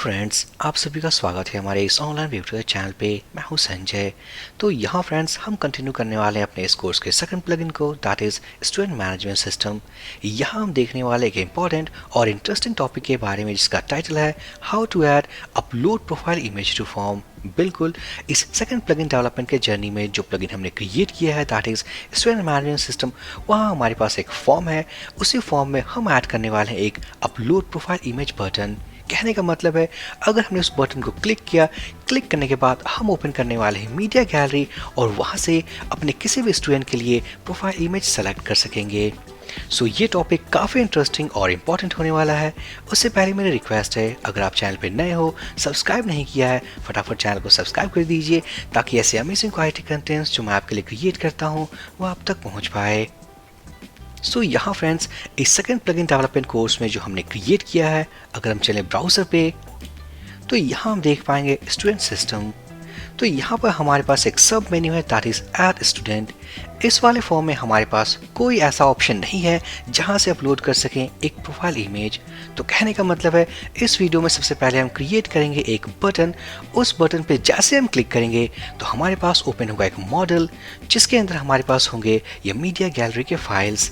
Friends, आप सभी का स्वागत है हमारे इस ऑनलाइन ट्यूटोरियल चैनल पे। मैं हूं संजय। तो यहाँ फ्रेंड्स हम कंटिन्यू करने वाले हैं अपने इस कोर्स के सेकंड प्लगइन को, that is student management system. यहाँ हम देखने वाले एक इम्पॉर्टेंट और इंटरेस्टिंग टॉपिक के बारे में जिसका टाइटल है how to add upload profile image to form. बिल्कुल, इस सेकंड प्लगइन डेवलपमेंट के जर्नी में जो प्लगइन हमने क्रिएट किया है that is student management system, वहाँ हमारे पास एक फॉर्म है। उसी फॉर्म में हम ऐड करने वाले हैं एक अपलोड प्रोफाइल इमेज बटन। कहने का मतलब है, अगर हमने उस बटन को क्लिक किया, क्लिक करने के बाद हम ओपन करने वाले हैं मीडिया गैलरी और वहाँ से अपने किसी भी स्टूडेंट के लिए प्रोफाइल इमेज सेलेक्ट कर सकेंगे। सो ये टॉपिक काफ़ी इंटरेस्टिंग और इम्पॉर्टेंट होने वाला है। उससे पहले मेरी रिक्वेस्ट है, अगर आप चैनल पे नए हो, सब्सक्राइब नहीं किया है, फटाफट चैनल को सब्सक्राइब कर दीजिए ताकि ऐसे अमेजिंग क्वालिटी कंटेंट्स जो मैं आपके लिए क्रिएट करता हूँ वो आप तक पहुँच पाए। सो यहाँ फ्रेंड्स, इस सेकंड प्लगइन डेवलपमेंट कोर्स में जो हमने क्रिएट किया है, अगर हम चलें ब्राउज़र पे तो यहाँ हम देख पाएंगे स्टूडेंट सिस्टम। तो यहाँ पर हमारे पास एक सब मेन्यू है दैट इज ऐड स्टूडेंट। इस वाले फॉर्म में हमारे पास कोई ऐसा ऑप्शन नहीं है जहाँ से अपलोड कर सकें एक प्रोफाइल इमेज। तो कहने का मतलब है, इस वीडियो में सबसे पहले हम क्रिएट करेंगे एक बटन। उस बटन पे जैसे हम क्लिक करेंगे तो हमारे पास ओपन होगा एक मॉडल जिसके अंदर हमारे पास होंगे ये मीडिया गैलरी के फाइल्स।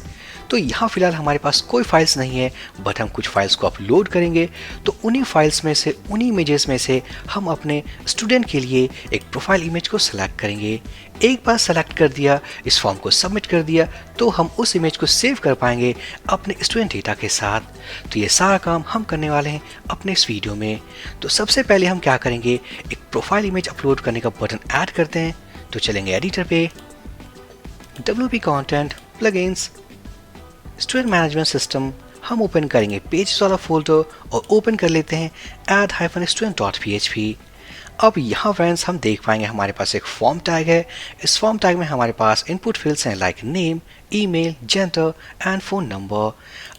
तो यहाँ फिलहाल हमारे पास कोई फाइल्स नहीं है, बट हम कुछ फाइल्स को अपलोड करेंगे। तो उन्हीं फाइल्स में से, उन्हीं इमेजेस में से हम अपने स्टूडेंट के लिए एक प्रोफाइल इमेज को सेलेक्ट करेंगे। एक बार सेलेक्ट कर दिया, इस फॉर्म को सबमिट कर दिया, तो हम उस इमेज को सेव कर पाएंगे अपने स्टूडेंट डेटा के साथ। तो ये सारा काम हम करने वाले हैं अपने इस वीडियो में। तो सबसे पहले हम क्या करेंगे, एक प्रोफाइल इमेज अपलोड करने का बटन ऐड करते हैं। तो चलेंगे एडिटर पे, WP content, plugins, student management system, हम ओपन करेंगे पेज वाला फोल्डर और ओपन कर लेते हैं add-student.php। अब यहाँ फ्रेंड्स हम देख पाएंगे हमारे पास एक फॉर्म टैग है। इस फॉर्म टैग में हमारे पास इनपुट फील्ड्स हैं like name, email, gender and phone number.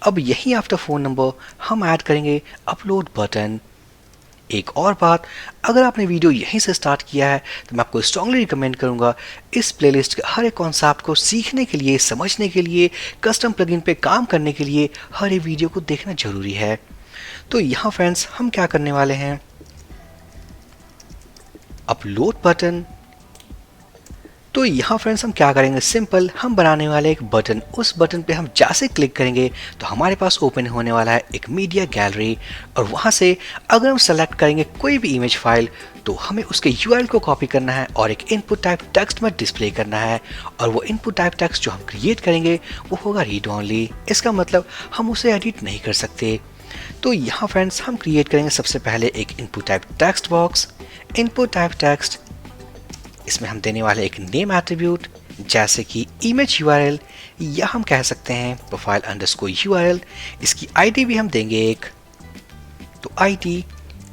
अब यहीं आफ्टर फ़ोन नंबर हम ऐड करेंगे अपलोड बटन। एक और बात, अगर आपने वीडियो यहीं से स्टार्ट किया है तो मैं आपको स्ट्रांगली रिकमेंड करूंगा इस प्लेलिस्ट के हर एक कॉन्सेप्ट को सीखने के लिए, समझने के लिए, कस्टम प्लगइन पे काम करने के लिए हर एक वीडियो को देखना जरूरी है। तो यहाँ फ्रेंड्स हम क्या करने वाले हैं, अपलोड बटन। तो यहाँ फ्रेंड्स हम क्या करेंगे, सिंपल हम बनाने वाले एक बटन। उस बटन पे हम जैसे क्लिक करेंगे तो हमारे पास ओपन होने वाला है एक मीडिया गैलरी और वहाँ से अगर हम सेलेक्ट करेंगे कोई भी इमेज फाइल तो हमें उसके URL को कॉपी करना है और एक इनपुट टाइप टेक्स्ट में डिस्प्ले करना है। और वो इनपुट टाइप टेक्स्ट जो हम क्रिएट करेंगे वो होगा रीड ओनली। इसका मतलब हम उसे एडिट नहीं कर सकते। तो यहाँ फ्रेंड्स हम क्रिएट करेंगे सबसे पहले एक input type text box. Input type text, इसमें हम देने वाले एक नेम एट्रीब्यूट जैसे कि इमेज URL, या हम कह सकते हैं प्रोफाइल अंडरस्कोर URL। इसकी ID भी हम देंगे एक, तो ID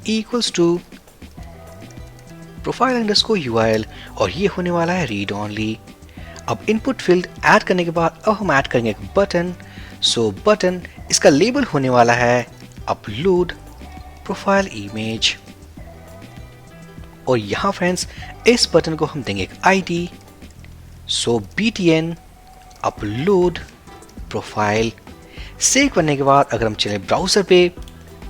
equals to profile underscore URL और ये होने वाला है रीड ओनली। अब इनपुट फील्ड ऐड करने के बाद अब हम ऐड करेंगे एक बटन। सो बटन, इसका लेबल होने वाला है अपलोड प्रोफाइल इमेज। और यहाँ फ्रेंड्स इस बटन को हम देंगे एक ID, सो BTN अपलोड प्रोफाइल। सेव करने के बाद अगर हम चलें ब्राउज़र पे,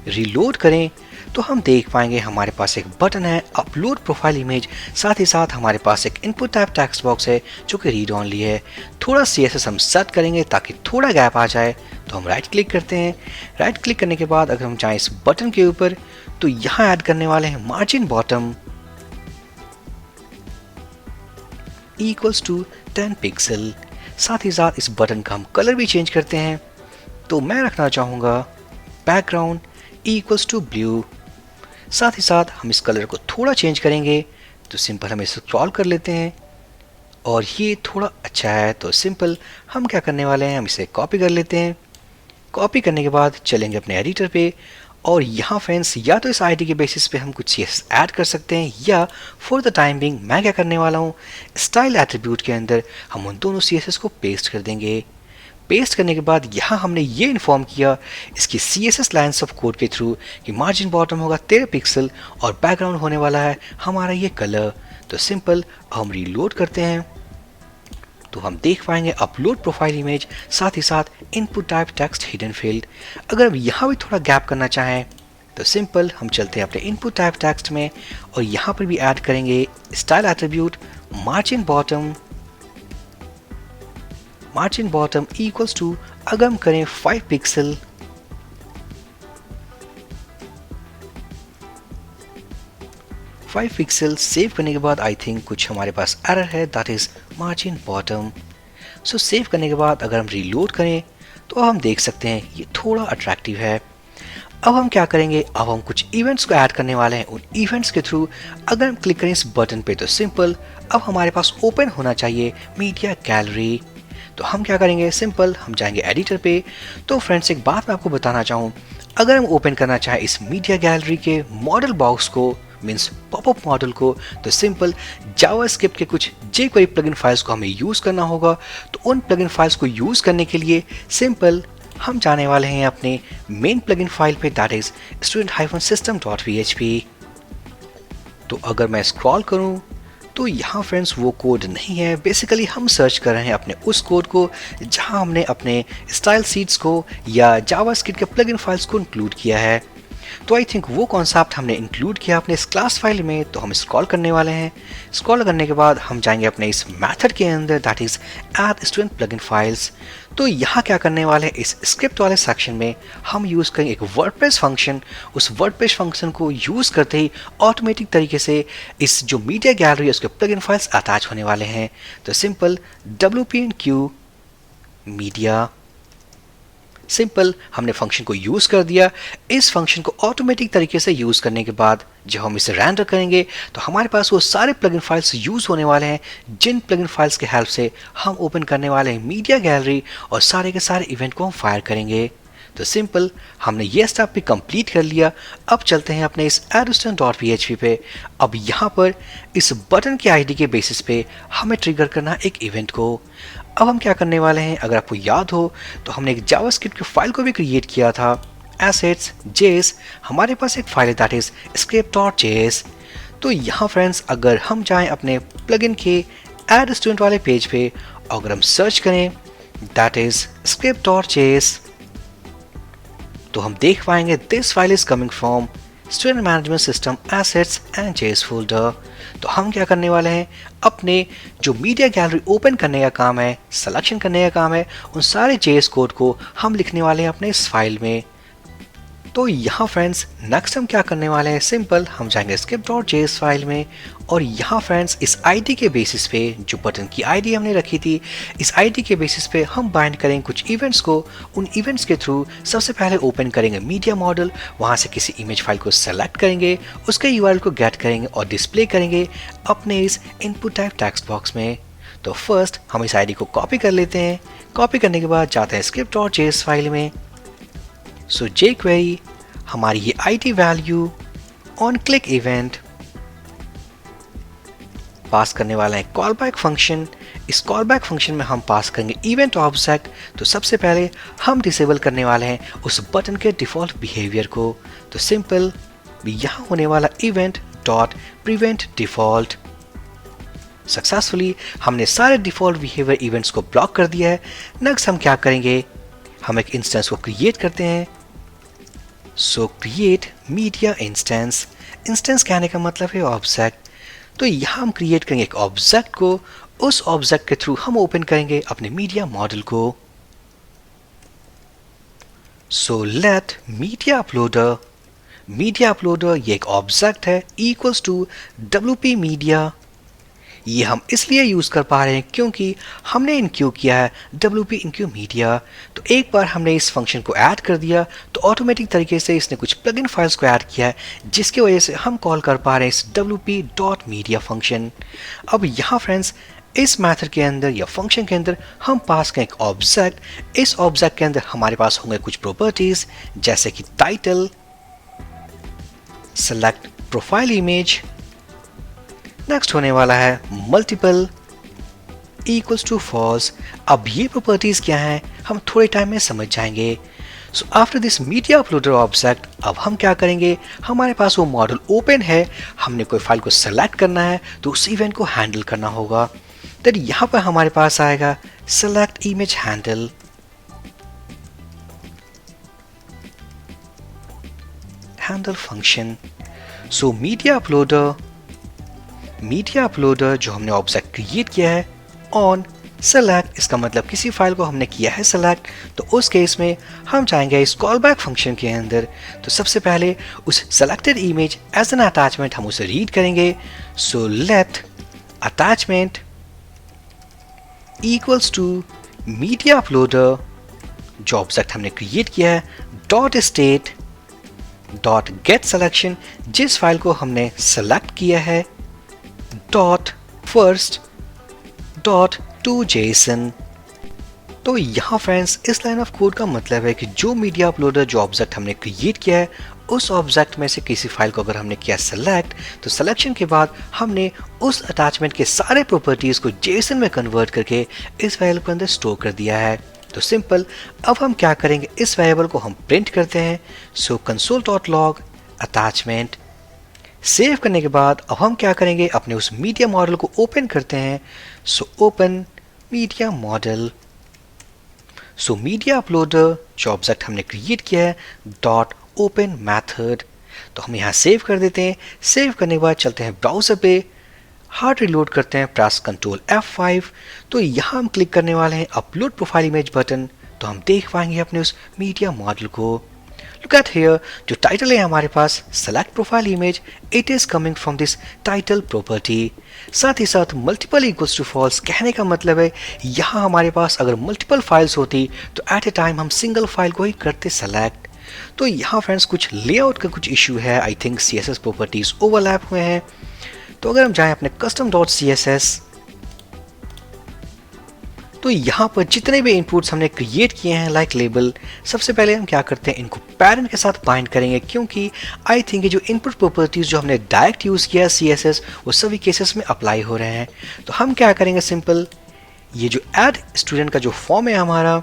रीलोड करें तो हम देख पाएंगे हमारे पास एक बटन है अपलोड प्रोफाइल इमेज। साथ ही साथ हमारे पास एक इनपुट टाइप टेक्स्ट बॉक्स है जो कि रीड ओनली है। थोड़ा CSS हम सेट करेंगे ताकि थोड़ा गैप आ जाए। तो हम राइट क्लिक करते हैं। राइट क्लिक करने के बाद अगर हम चाहें इस बटन के ऊपर तो यहाँ ऐड करने वाले हैं margin bottom equals to 10 pixel. साथ ही साथ इस बटन का हम कलर भी चेंज करते हैं। तो मैं रखना चाहूँगा बैकग्राउंड इक्वल्स टू ब्लू। साथ ही साथ हम इस कलर को थोड़ा चेंज करेंगे। तो सिंपल हम इसे स्क्रॉल कर लेते हैं और ये थोड़ा अच्छा है। तो सिंपल हम क्या करने वाले हैं, हम इसे कॉपी कर लेते हैं। कॉपी करने के बाद चलेंगे अपने एडिटर पे और यहाँ फ्रेंड्स या तो इस ID के बेसिस पे हम कुछ CSS ऐड कर सकते हैं, या फॉर द टाइम बिंग मैं क्या करने वाला हूँ, स्टाइल एट्रीब्यूट के अंदर हम उन दोनों CSS को पेस्ट कर देंगे। पेस्ट करने के बाद यहाँ हमने ये इन्फॉर्म किया इसकी CSS लाइन्स ऑफ कोड के थ्रू कि मार्जिन बॉटम होगा 13 पिक्सल और बैकग्राउंड होने वाला है हमारा ये कलर। तो सिंपल हम रीलोड करते हैं तो हम देख पाएंगे अपलोड प्रोफाइल इमेज, साथ ही साथ input type text hidden field. अगर अब यहाँ भी थोड़ा गैप करना चाहें तो सिंपल हम चलते हैं अपने इनपुट टाइप टेक्स्ट में और यहाँ पर भी ऐड करेंगे style attribute margin bottom equals to, अगर हम करें 5 पिक्सल, सेव करने के बाद आई थिंक कुछ हमारे पास एरर है, that is margin bottom. So save करने के बाद अगर हम रीलोड करें तो हम देख सकते हैं ये थोड़ा अट्रैक्टिव है। अब हम क्या करेंगे, अब हम कुछ इवेंट्स को ऐड करने वाले हैं। उन इवेंट्स के थ्रू अगर हम क्लिक करें इस बटन पे तो सिंपल अब हमारे पास ओपन होना चाहिए मीडिया गैलरी। तो हम क्या करेंगे, सिंपल हम जाएंगे एडिटर पे। तो फ्रेंड्स एक बात मैं आपको बताना चाहूँ, अगर हम ओपन करना चाहें इस मीडिया गैलरी के मॉडल बॉक्स को, मीन्स पॉपअप मॉडल को, तो सिंपल जावास्क्रिप्ट के कुछ jQuery प्लगइन फाइल्स को हमें यूज़ करना होगा। तो उन प्लगइन फाइल्स को यूज़ करने के लिए सिंपल हम जाने वाले हैं अपने मेन प्लगइन फाइल पे, दैट इज student-system.php। तो अगर मैं स्क्रॉल करूं तो यहाँ फ्रेंड्स वो कोड नहीं है। बेसिकली हम सर्च कर रहे हैं अपने उस कोड को जहाँ हमने अपने स्टाइल सीट्स को या जावास्क्रिप्ट के प्लगइन फाइल्स को इंक्लूड किया है। तो आई थिंक वो कॉन्सेप्ट हमने इंक्लूड किया अपने इस क्लास फाइल में। तो हम स्क्रॉल करने वाले हैं। स्क्रॉल करने के बाद हम जाएंगे अपने इस मेथड के अंदर, that is add student plugin files. तो यहाँ क्या करने वाले हैं, इस स्क्रिप्ट वाले सेक्शन में हम यूज़ करेंगे एक वर्डप्रेस फंक्शन। उस वर्डप्रेस फंक्शन को यूज़ करते ही ऑटोमेटिक तरीके से इस जो मीडिया गैलरी है उसके प्लगइन फाइल्स अटैच होने वाले हैं। तो सिंपल wp-enqueue मीडिया, सिंपल हमने फंक्शन को यूज़ कर दिया। इस फंक्शन को ऑटोमेटिक तरीके से यूज़ करने के बाद जब हम इसे रेंडर करेंगे तो हमारे पास वो सारे प्लगइन फाइल्स यूज़ होने वाले हैं जिन प्लगइन फाइल्स के हेल्प से हम ओपन करने वाले हैं मीडिया गैलरी और सारे के सारे इवेंट को हम फायर करेंगे। तो सिंपल हमने ये स्टेप भी कंप्लीट कर लिया। अब चलते हैं अपने इस addstudent.php पे। अब यहाँ पर इस बटन के आईडी के बेसिस पे हमें ट्रिगर करना एक इवेंट को। अब हम क्या करने वाले हैं, अगर आपको याद हो तो हमने एक जावास्क्रिप्ट की फाइल को भी क्रिएट किया था, assets.js। हमारे पास एक फाइल है दैट इज script.js। तो यहाँ फ्रेंड्स अगर हम जाएं अपने प्लगइन के एड स्टूडेंट वाले पेज पे, अगर हम सर्च करें दैट इज script.js, तो हम देख पाएंगे this file is coming from student management system assets and JS folder. तो हम क्या करने वाले हैं, अपने जो मीडिया गैलरी ओपन करने का काम है, सिलेक्शन करने का काम है, उन सारे जेएस कोड को हम लिखने वाले हैं अपने इस फाइल में। तो यहाँ फ्रेंड्स नेक्स्ट हम क्या करने वाले हैं, सिंपल हम जाएंगे script.js फाइल में और यहाँ फ्रेंड्स इस आईडी के बेसिस पे, जो बटन की आईडी हमने रखी थी, इस आईडी के बेसिस पे हम बाइंड करेंगे कुछ इवेंट्स को। उन इवेंट्स के थ्रू सबसे पहले ओपन करेंगे मीडिया मॉडल, वहाँ से किसी इमेज फाइल को सेलेक्ट करेंगे, उसके यूआरएल को गेट करेंगे और डिस्प्ले करेंगे अपने इस इनपुट टाइप टेक्स्ट बॉक्स में। तो फर्स्ट हम इस आईडी को कॉपी कर लेते हैं। कॉपी करने के बाद जाते हैं script.js फाइल में। सो jQuery हमारी ये ID value on click event pass करने वाला है कॉलबैक फंक्शन। इस कॉलबैक फंक्शन में हम पास करेंगे इवेंट ऑब्जेक्ट। तो सबसे पहले हम डिसेबल करने वाले हैं उस बटन के डिफॉल्ट बिहेवियर को। तो सिंपल यहाँ होने वाला event dot prevent default. Successfully हमने सारे डिफॉल्ट बिहेवियर इवेंट्स को ब्लॉक कर दिया है। नेक्स्ट हम क्या करेंगे, हम एक इंस्टेंस को क्रिएट करते हैं। सो क्रिएट मीडिया इंस्टेंस। इंस्टेंस कहने का मतलब है ऑब्जेक्ट। तो यहाँ हम क्रिएट करेंगे एक ऑब्जेक्ट को, उस ऑब्जेक्ट के थ्रू हम ओपन करेंगे अपने मीडिया मॉडल को। सो लेट मीडिया अपलोडर ये एक ऑब्जेक्ट है इक्वल्स टू wp मीडिया। ये हम इसलिए यूज़ कर पा रहे हैं क्योंकि हमने इनक्यू किया है wp-enqueue मीडिया। तो एक बार हमने इस फंक्शन को ऐड कर दिया तो ऑटोमेटिक तरीके से इसने कुछ प्लगइन फाइल्स को ऐड किया है, जिसकी वजह से हम कॉल कर पा रहे हैं इस wp.media फंक्शन। अब यहाँ फ्रेंड्स इस मेथड के अंदर या फंक्शन के अंदर हम पास करें एक ऑब्जेक्ट। इस ऑब्जेक्ट के अंदर हमारे पास होंगे कुछ प्रॉपर्टीज जैसे कि title, select profile image, next होने वाला है मल्टीपल इक्वल्स टू फॉल्स। अब ये प्रॉपर्टीज क्या हैं हम थोड़े टाइम में समझ जाएंगे। So after this media uploader object अब हम क्या करेंगे, हमारे पास वो मॉडल ओपन है, हमने कोई फाइल को सेलेक्ट करना है तो उस इवेंट को हैंडल करना होगा। तो यहाँ पर हमारे पास आएगा सेलेक्ट इमेज बंडल फंक्शन। सो मीडिया अपलोडर जो हमने ऑब्जेक्ट क्रिएट किया है ऑन सेलेक्ट, इसका मतलब किसी फाइल को हमने किया है सेलेक्ट, तो उस केस में हम चाहेंगे इस कॉल बैक फंक्शन के अंदर। तो सबसे पहले उस selected image as an attachment हम उसे रीड करेंगे। So let attachment equals to media uploader जो ऑब्जेक्ट हमने क्रिएट किया है dot state dot get selection, जिस फाइल को हमने सेलेक्ट किया है dot first dot to JSON. तो यहाँ फ्रेंड्स इस लाइन ऑफ कोड का मतलब है कि जो मीडिया अपलोडर जो ऑब्जेक्ट हमने क्रिएट किया है उस ऑब्जेक्ट में से किसी फाइल को अगर हमने किया सेलेक्ट, तो सिलेक्शन के बाद हमने उस अटैचमेंट के सारे प्रॉपर्टीज को जेसन में कन्वर्ट करके इस वेरिएबल के अंदर स्टोर कर दिया है। तो सिंपल, अब हम क्या करेंगे, इस वेरिएबल को हम प्रिंट करते हैं। So console dot log attachment save करने के बाद अब हम क्या करेंगे, अपने उस मीडिया मॉडल को ओपन करते हैं। So open media model. So media uploader जो ऑब्जेक्ट हमने क्रिएट किया है डॉट ओपन मैथड, तो हम यहाँ सेव कर देते हैं। सेव करने के बाद चलते हैं ब्राउजर पे, हार्ड रिलोड करते हैं, प्रेस कंट्रोल F5। तो यहाँ हम क्लिक करने वाले हैं अपलोड प्रोफाइल इमेज बटन, तो हम देख पाएंगे अपने उस मीडिया मॉडल को। लुक एट हियर, जो टाइटल है हमारे पास select profile image, it is coming from this title property. साथ ही साथ मल्टीपल इक्वल्स टू फॉल्स कहने का मतलब है यहाँ हमारे पास अगर मल्टीपल फाइल्स होती तो एट ए टाइम हम सिंगल फाइल को ही करते सेलेक्ट। तो यहाँ फ्रेंड्स कुछ लेआउट का कुछ इशू है, I think CSS properties overlap हुए हैं। तो अगर हम जाएं अपने कस्टम डॉट CSS, तो यहाँ पर जितने भी इनपुट्स हमने क्रिएट किए हैं लाइक लेबल, सबसे पहले हम क्या करते हैं, इनको पैरेंट के साथ बाइंड करेंगे, क्योंकि आई थिंक ये जो इनपुट प्रॉपर्टीज जो हमने डायरेक्ट यूज़ किया CSS वो सभी केसेस में अप्लाई हो रहे हैं। तो हम क्या करेंगे, सिंपल ये जो ऐड स्टूडेंट का जो फॉर्म है हमारा,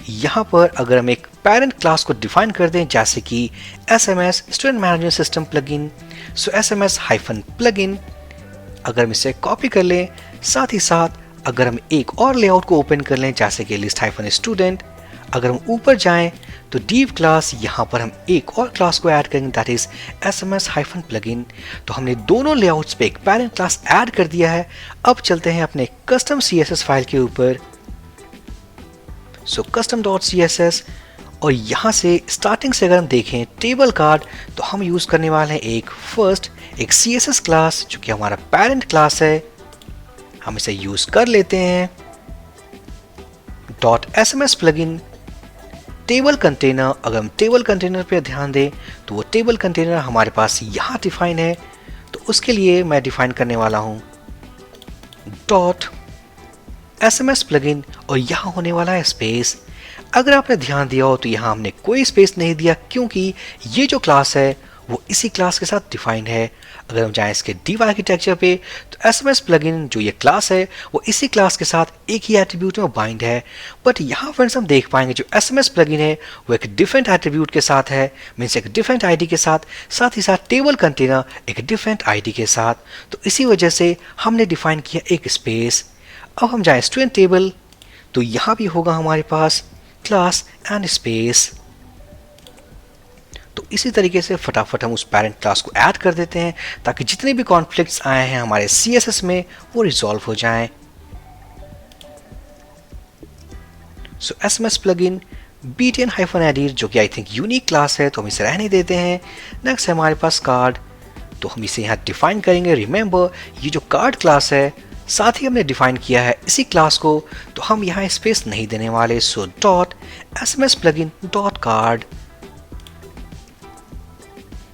यहाँ पर अगर हम एक पेरेंट क्लास को डिफाइन कर दें जैसे कि SMS student management system plugin, so SMS hyphen plugin, अगर हम इसे कॉपी कर लें, साथ ही साथ अगर हम एक और लेआउट को ओपन कर लें जैसे कि लिस्ट हाइफन स्टूडेंट, अगर हम ऊपर जाएं तो div क्लास, यहाँ पर हम एक और क्लास को ऐड करेंगे that is SMS hyphen plugin. तो हमने दोनों लेआउट्स पे एक पेरेंट क्लास ऐड कर दिया है। अब चलते हैं अपने कस्टम CSS फाइल के ऊपर। सो कस्टम डॉट CSS, और यहाँ से स्टार्टिंग से अगर हम देखें टेबल कार्ड, तो हम यूज़ करने वाले हैं एक CSS क्लास जो कि हमारा पेरेंट क्लास है, हम इसे यूज़ कर लेते हैं। Dot SMS plugin table container, अगर हम टेबल कंटेनर पे ध्यान दें तो वो टेबल कंटेनर हमारे पास यहाँ डिफाइन है, तो उसके लिए मैं डिफाइन करने वाला हूँ डॉट SMS प्लगइन, और यहाँ होने वाला है स्पेस। अगर आपने ध्यान दिया हो तो यहाँ हमने कोई स्पेस नहीं दिया, क्योंकि ये जो क्लास है वो इसी क्लास के साथ डिफाइंड है। अगर हम जाएं इसके div आर्किटेक्चर पे, तो SMS प्लगइन जो ये क्लास है वो इसी क्लास के साथ एक ही एट्रीब्यूट में बाइंड है। बट यहाँ फ्रेंड्स हम देख पाएंगे जो SMS प्लगइन है वो एक डिफरेंट एट्रीब्यूट के साथ है, मीन्स एक डिफरेंट ID के साथ, साथ ही साथ टेबल कंटेनर एक डिफरेंट ID के साथ। तो इसी वजह से हमने डिफाइन किया एक स्पेस। अब हम जाएं स्टूडेंट टेबल, तो यहाँ भी होगा हमारे पास क्लास एंड स्पेस। तो इसी तरीके से फटाफट हम उस पेरेंट क्लास को ऐड कर देते हैं ताकि जितने भी कॉन्फ्लिक्ट्स आए हैं हमारे CSS में वो रिजॉल्व हो जाएं। सो SMS प्लगइन btn-edit जो कि आई थिंक यूनिक क्लास है, तो हम इसे रहने देते हैं। नेक्स्ट है हमारे पास कार्ड, तो हम इसे यहाँ डिफाइन करेंगे। रिमेंबर ये जो कार्ड क्लास है साथ ही हमने डिफाइन किया है इसी क्लास को, तो हम यहाँ स्पेस नहीं देने वाले। So dot SMS plugin dot card.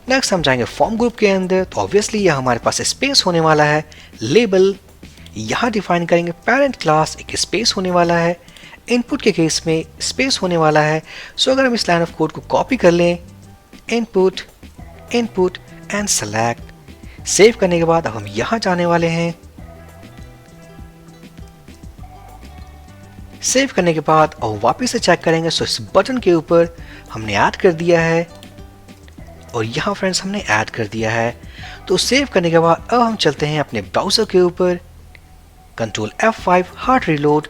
Next हम जाएंगे फॉर्म ग्रुप के अंदर, तो ऑब्वियसली यह हमारे पास स्पेस होने वाला है। लेबल यहाँ डिफाइन करेंगे पेरेंट क्लास, एक स्पेस होने वाला है। इनपुट के केस में स्पेस होने वाला है। सो अगर हम इस लाइन ऑफ कोड को कॉपी कर लें, input input and select, save करने के बाद अब हम यहाँ जाने वाले हैं। सेव करने के बाद और वापस से चेक करेंगे, सो इस बटन के ऊपर हमने ऐड कर दिया है, और यहाँ फ्रेंड्स हमने ऐड कर दिया है। तो सेव करने के बाद अब हम चलते हैं अपने ब्राउज़र के ऊपर, कंट्रोल F5 हार्ड रिलोड।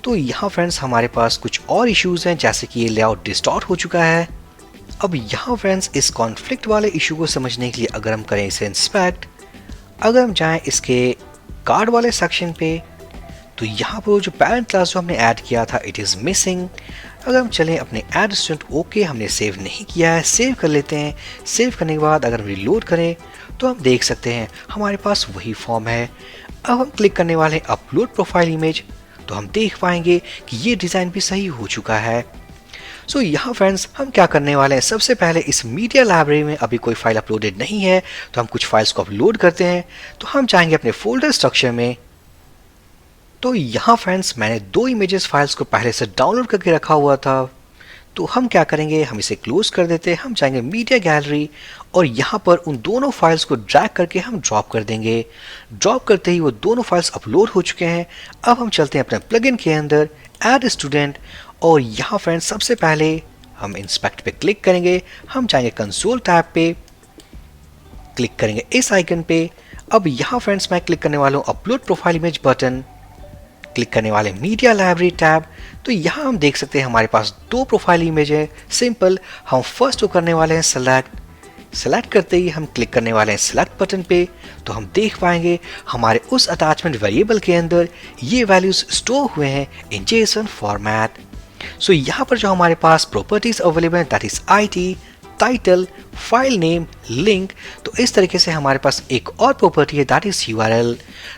तो यहाँ फ्रेंड्स हमारे पास कुछ और इश्यूज हैं, जैसे कि ये लेआउट डिस्टॉर्ट हो चुका है। अब यहाँ फ्रेंड्स इस कॉन्फ्लिक्ट वाले इशू को समझने के लिए अगर हम करें इसे इंस्पेक्ट, अगर हम जाएं इसके कार्ड वाले सेक्शन पे, तो यहाँ पर जो पेरेंट क्लास जो हमने ऐड किया था इट इज़ मिसिंग। अगर हम चलें अपने ऐड स्टूडेंट ओके हमने सेव नहीं किया है, सेव कर लेते हैं। सेव करने के बाद अगर हम रिलोड करें तो हम देख सकते हैं हमारे पास वही फॉर्म है। अब हम क्लिक करने वाले हैं अपलोड प्रोफाइल इमेज, तो हम देख पाएंगे कि ये डिज़ाइन भी सही हो चुका है। सो यहाँ फ्रेंड्स हम क्या करने वाले हैं, सबसे पहले इस मीडिया लाइब्रेरी में अभी कोई फाइल अपलोडेड नहीं है तो हम कुछ फाइल्स को अपलोड करते हैं। तो हम चाहेंगे अपने फोल्डर स्ट्रक्चर में, तो यहाँ फ्रेंड्स मैंने 2 इमेजेस फाइल्स को पहले से डाउनलोड करके रखा हुआ था। तो हम क्या करेंगे, हम इसे क्लोज कर देते हैं। हम जाएंगे मीडिया गैलरी और यहाँ पर उन दोनों फाइल्स को ड्रैग करके हम ड्रॉप कर देंगे। ड्रॉप करते ही वो दोनों फाइल्स अपलोड हो चुके हैं। अब हम चलते हैं अपने प्लगइन के अंदर ऐड स्टूडेंट, और यहाँ फ्रेंड्स सबसे पहले हम इंस्पेक्ट पे क्लिक करेंगे। हम जाएंगे कंसोल टैब पे, क्लिक करेंगे इस आइकन पे। अब यहाँ फ्रेंड्स मैं क्लिक करने वाला हूँ upload profile image button, click करने वाले मीडिया लाइब्रेरी टैब। तो यहाँ हम देख सकते हैं हमारे पास 2 प्रोफाइल इमेज है। सिंपल हम फर्स्ट को करने वाले हैं सेलेक्ट करते ही हम क्लिक करने वाले हैं सेलेक्ट बटन पे, तो हम देख पाएंगे हमारे उस अटैचमेंट वेरिएबल के अंदर ये वैल्यूज स्टोर हुए हैं इन जेसन फॉर्मेट। सो यहाँ पर जो हमारे पास प्रॉपर्टीज अवेलेबल है that is ID, title, file name, link. तो इस तरीके से हमारे पास एक और प्रॉपर्टी है दैट इज यूआरएल।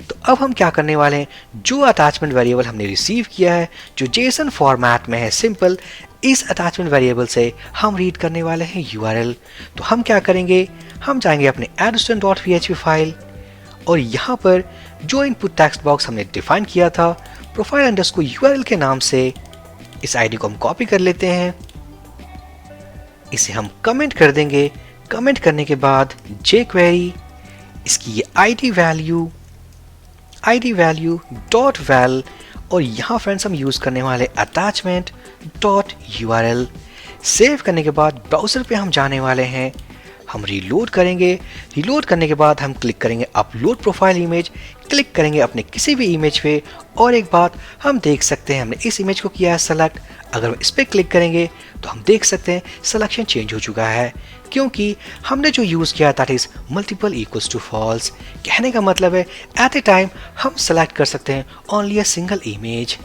तो अब हम क्या करने वाले हैं, जो अटैचमेंट वेरिएबल हमने रिसीव किया है जो जेसन फॉर्मेट में है, सिंपल इस अटैचमेंट वेरिएबल से हम रीड करने वाले हैं यूआरएल। तो हम क्या करेंगे, हम जाएंगे अपने addstudent.php फाइल और यहाँ पर जो इनपुट टेक्स्ट बॉक्स हमने डिफाइन किया था प्रोफाइल अंडरस्कोर यूआरएल के नाम से, इस आईडी को हम कॉपी कर लेते हैं। इसे हम कमेंट कर देंगे। कमेंट करने के बाद jQuery, इसकी ये आईडी वैल्यू डॉट वैल, और यहाँ फ्रेंड्स हम यूज करने वाले अटैचमेंट डॉट यूआरएल। सेव करने के बाद ब्राउजर पे हम जाने वाले हैं। हम रीलोड करेंगे। रीलोड करने के बाद हम क्लिक करेंगे अपलोड प्रोफाइल इमेज, क्लिक करेंगे अपने किसी भी इमेज पे, और एक बात हम देख सकते हैं हमने इस इमेज को किया है सेलेक्ट। अगर हम इस पर क्लिक करेंगे तो हम देख सकते हैं सिलेक्शन चेंज हो चुका है, क्योंकि हमने जो यूज़ किया that is multiple equals to false. कहने का मतलब है एट ए टाइम हम सेलेक्ट कर सकते हैं ओनली अ सिंगल इमेज।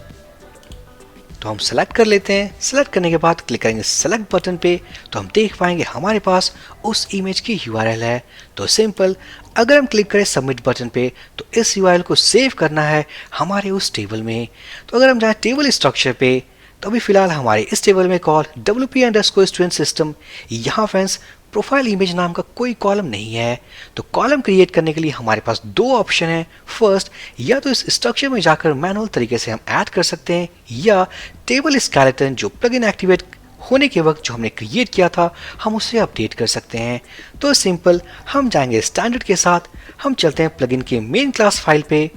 तो हम सेलेक्ट कर लेते हैं। सेलेक्ट करने के बाद क्लिक करेंगे सेलेक्ट बटन पे, तो हम देख पाएंगे हमारे पास उस इमेज की यूआरएल है। तो सिंपल अगर हम क्लिक करें सबमिट बटन पे तो इस यूआरएल को सेव करना है हमारे उस टेबल में। तो अगर हम जाएं टेबल स्ट्रक्चर पे, तो अभी फिलहाल हमारे इस टेबल में कॉल wp_student system, यहाँ फ्रेंड्स प्रोफाइल इमेज नाम का कोई कॉलम नहीं है। तो कॉलम क्रिएट करने के लिए हमारे पास 2 ऑप्शन है। फर्स्ट, या तो इस स्ट्रक्चर में जाकर मैनुअल तरीके से हम ऐड कर सकते हैं, या टेबल स्केलेटन जो प्लगइन एक्टिवेट होने के वक्त जो हमने क्रिएट किया था हम उसे अपडेट कर सकते हैं। तो सिंपल हम जाएंगे स्टैंडर्ड के साथ, हम चलते हैं प्लगइन के मेन क्लास फाइल पे,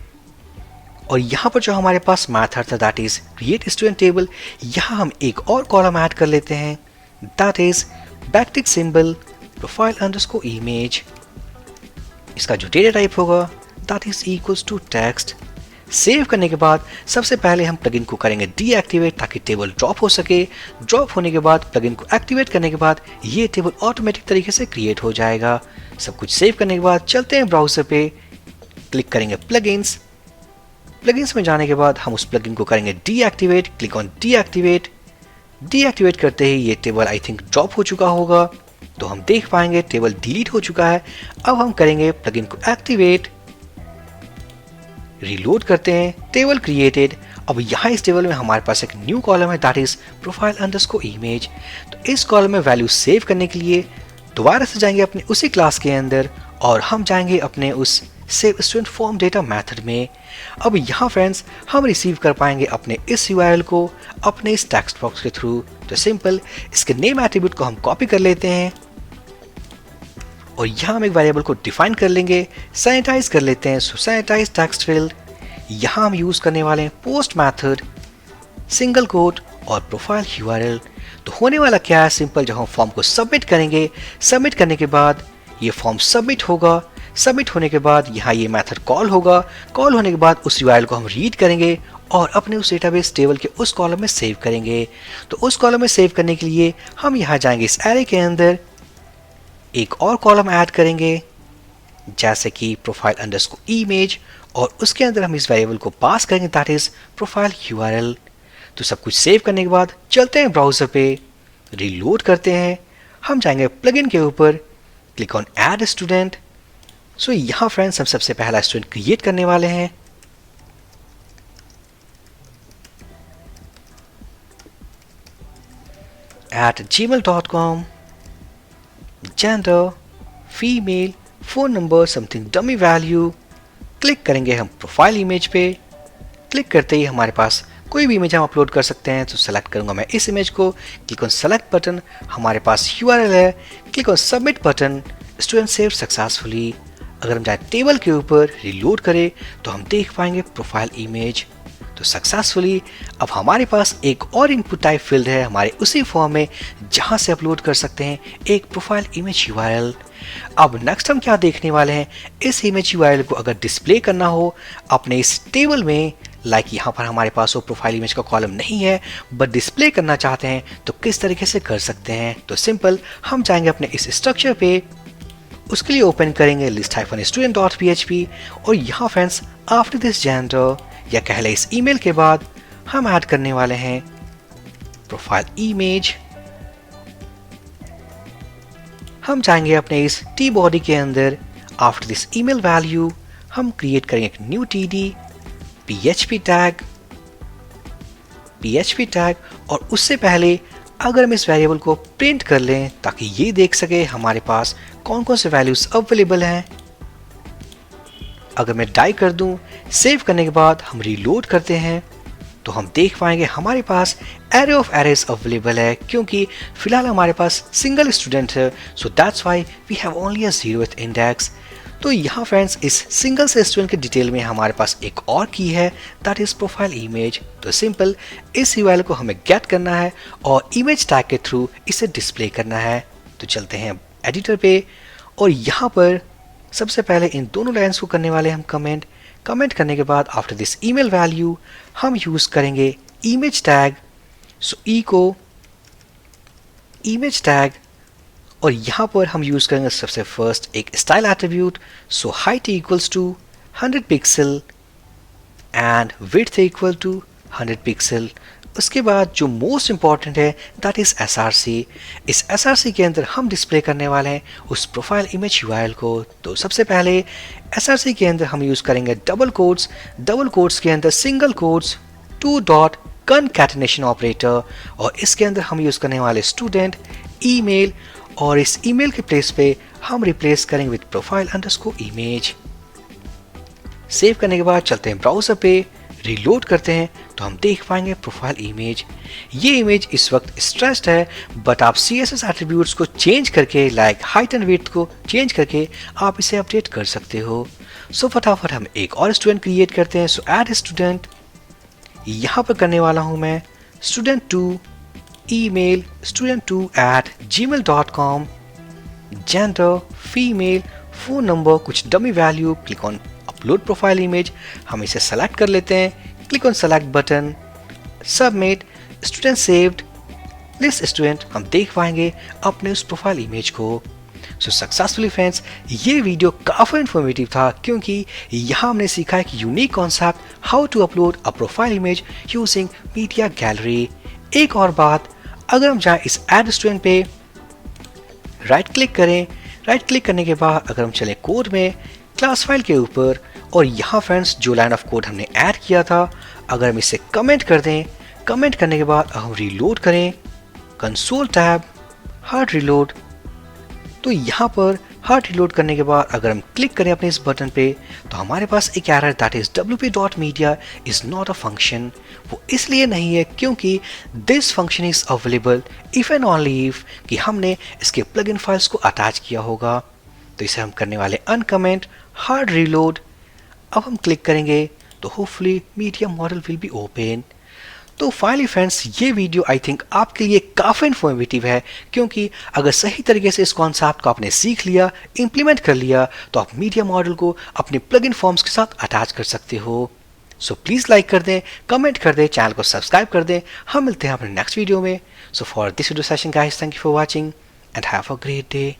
और यहाँ पर जो हमारे पास मेथड था that is create student table, यहाँ हम एक और कॉलम ऐड कर लेते हैं that is backtick symbol profile underscore image. इसका जो डेटा टाइप होगा that is equals to text. Save करने के बाद सबसे पहले हम प्लगइन को करेंगे डीएक्टिवेट ताकि टेबल ड्रॉप हो सके। ड्रॉप होने के बाद प्लगइन को एक्टिवेट करने के बाद ये टेबल ऑटोमेटिक तरीके से क्रिएट हो जाएगा। सब कुछ सेव करने के बाद चलते हैं ब्राउजर पे, क्लिक करेंगे प्लगइन्स में जाने के बाद हम उस प्लगइन को करेंगे डीएक्टिवेट, क्लिक ऑन डीएक्टिवेट करते ही ये टेबल आई थिंक ड्रॉप हो चुका होगा। तो हम देख पाएंगे टेबल डिलीट हो चुका है। अब हम करेंगे प्लगइन को एक्टिवेट, रीलोड करते हैं, टेबल क्रिएटेड। अब यहाँ इस टेबल में हमारे पास एक न्यू कॉलम है that is profile underscore image. तो इस कॉलम में वैल्यू सेव करने के लिए दोबारा से जाएंगे अपने उसी क्लास के अंदर और हम जाएंगे अपने उस save student form data method में। अब यहाँ फ्रेंड्स हम रिसीव कर पाएंगे अपने इस यूआरएल को अपने इस टेक्स्ट बॉक्स के थ्रू। तो सिंपल इसके नेम एट्रीब्यूट को हम कॉपी कर लेते हैं और यहाँ हम एक वेरिएबल को डिफाइन कर लेंगे, सैनिटाइज कर लेते हैं। सो सैनिटाइज टेक्स्ट फील्ड, यहाँ हम यूज करने वाले हैं पोस्ट मेथड, सिंगल कोट और प्रोफाइल यूआरएल। तो होने वाला क्या है, सिंपल जब हम फॉर्म को सबमिट करेंगे, सबमिट करने के बाद ये फॉर्म सबमिट होगा। सबमिट होने के बाद यहाँ ये मेथड कॉल होगा। कॉल होने के बाद उस यूआरएल को हम रीड करेंगे और अपने उस डेटाबेस टेबल के उस कॉलम में सेव करेंगे। तो उस कॉलम में सेव करने के लिए हम यहाँ जाएंगे, इस एरे के अंदर एक और कॉलम ऐड करेंगे जैसे कि प्रोफाइल अंडरस्कोर इमेज, और उसके अंदर हम इस वेरिएबल को पास करेंगे दैट इज प्रोफाइल यूआरएल। तो सब कुछ सेव करने के बाद चलते हैं ब्राउजर पे, रीलोड करते हैं, हम जाएंगे प्लगइन के ऊपर, क्लिक ऑन ऐड स्टूडेंट। सो यहाँ फ्रेंड्स हम सबसे पहला स्टूडेंट क्रिएट करने वाले हैं। @gmail.com, gender female, phone number something dummy value. Click करेंगे हम प्रोफाइल इमेज पे, क्लिक करते ही हमारे पास कोई भी इमेज हम अपलोड कर सकते हैं। तो सेलेक्ट करूंगा मैं इस इमेज को, क्लिक ऑन सेलेक्ट बटन, हमारे पास यूआरएल है, click on submit button, student save successfully. अगर हम जाए टेबल के ऊपर, रीलोड करें तो हम देख पाएंगे प्रोफाइल इमेज। तो सक्सेसफुली अब हमारे पास एक और इनपुट टाइप फील्ड है हमारे उसी फॉर्म में जहां से अपलोड कर सकते हैं एक प्रोफाइल इमेज यूआरएल। अब नेक्स्ट हम क्या देखने वाले हैं, इस इमेज यूआरएल को अगर डिस्प्ले करना हो अपने इस टेबल में, लाइक यहाँ पर हमारे पास वो प्रोफाइल इमेज का कॉलम नहीं है बट डिस्प्ले करना चाहते हैं, तो किस तरीके से कर सकते हैं। तो सिंपल, हम जाएंगे अपने इस स्ट्रक्चर पे, उसके लिए ओपन करेंगे list-student.php, और यहाँ फ्रेंड्स आफ्टर दिस जेंडर या कह लें इस ईमेल के बाद हम ऐड करने वाले हैं प्रोफाइल इमेज। हम जाएंगे अपने इस टी बॉडी के अंदर, आफ्टर दिस ईमेल वैल्यू हम क्रिएट करेंगे एक न्यू टीडी PHP टैग, और उससे पहले अगर हम इस वेरिएबल को प्रिंट कर लें ताकि ये देख सके हमारे पास कौन कौन से वैल्यूज अवेलेबल हैं। अगर मैं डाई कर दूं, सेव करने के बाद हम रीलोड करते हैं तो हम देख पाएंगे हमारे पास एरे ऑफ एरेज अवेलेबल है, क्योंकि फिलहाल हमारे पास सिंगल स्टूडेंट है, so that's why we have only a 0th index. तो यहाँ फ्रेंड्स इस सिंगल से स्टूडेंट के डिटेल में हमारे पास एक और की है दैट इज प्रोफाइल इमेज। तो सिंपल, इस यूआरएल को हमें गेट करना है और इमेज टैग के थ्रू इसे डिस्प्ले करना है। तो चलते हैं एडिटर पे, और यहाँ पर सबसे पहले इन दोनों लाइन्स को करने वाले हम कमेंट करने के बाद आफ्टर दिस ईमेल वैल्यू हम यूज करेंगे इमेज टैग। सो ई को इमेज टैग, और यहाँ पर हम यूज करेंगे सबसे फर्स्ट एक style attribute. So height equals to 100 pixel and width equal to 100 pixel. उसके बाद जो मोस्ट इंपॉर्टेंट है दैट इज SRC। इस SRC के अंदर हम डिस्प्ले करने वाले हैं उस प्रोफाइल इमेज यूआरएल को। तो सबसे पहले SRC के अंदर हम यूज करेंगे डबल कोट्स के अंदर सिंगल कोट्स 2 डॉट कनकैटिनेशन ऑपरेटर, और इसके अंदर हम यूज करने वाले स्टूडेंट ईमेल, और इस ईमेल के प्लेस पे हम रिप्लेस करेंगे with profile underscore image. Save करने के बाद चलते हैं ब्राउजर पे, रीलोड करते हैं तो हम देख पाएंगे प्रोफाइल इमेज। ये इमेज इस वक्त स्ट्रेस्ड है, बट आप CSS एट्रीब्यूट्स को चेंज करके, लाइक हाइट एंड विड्थ को चेंज करके आप इसे अपडेट कर सकते हो। सो फटाफट हम एक और स्टूडेंट क्रिएट करते हैं। सो ऐड स्टूडेंट, यहाँ पर करने वाला हूँ मैं student2 email student2@gmail.com, gender female, phone number कुछ dummy value, click on upload profile image, हम इसे सेलेक्ट कर लेते हैं, click on select button, submit, student saved, list student, हम देख पाएंगे अपने उस प्रोफाइल इमेज को। सो सक्सेसफुली फ्रेंड्स, ये वीडियो काफ़ी इन्फॉर्मेटिव था, क्योंकि यहाँ हमने सीखा एक unique concept, how to upload a profile image using media gallery. एक और बात, अगर हम जाएं इस ऐड स्टूडेंट पे, राइट क्लिक करें, राइट क्लिक करने के बाद अगर हम चलें कोड में, क्लास फाइल के ऊपर, और यहाँ फ्रेंड्स जो लाइन ऑफ कोड हमने ऐड किया था अगर हम इसे कमेंट कर दें, कमेंट करने के बाद हम रीलोड करें, कंसोल टैब, हार्ड रीलोड, तो यहाँ पर हार्ड रीलोड करने के बाद अगर हम क्लिक करें अपने इस बटन पे तो हमारे पास एक error that is wp.media is not a function. वो इसलिए नहीं है क्योंकि this function is available if and only if कि हमने इसके प्लगइन फाइल्स को अटैच किया होगा। तो इसे हम करने वाले अनकमेंट, हार्ड रीलोड। अब हम क्लिक करेंगे तो hopefully media model will be open. तो फाइनली फ्रेंड्स, ये वीडियो आई थिंक आपके लिए काफ़ी इन्फॉर्मेटिव है, क्योंकि अगर सही तरीके से इस कॉन्सेप्ट को आपने सीख लिया, इम्प्लीमेंट कर लिया, तो आप मीडिया मॉडल को अपने प्लगइन फॉर्म्स के साथ अटैच कर सकते हो। सो प्लीज़ लाइक कर दें, कमेंट कर दें, चैनल को सब्सक्राइब कर दें। हम मिलते हैं अपने नेक्स्ट वीडियो में। So for this video session guys, thank you for watching and have a great day.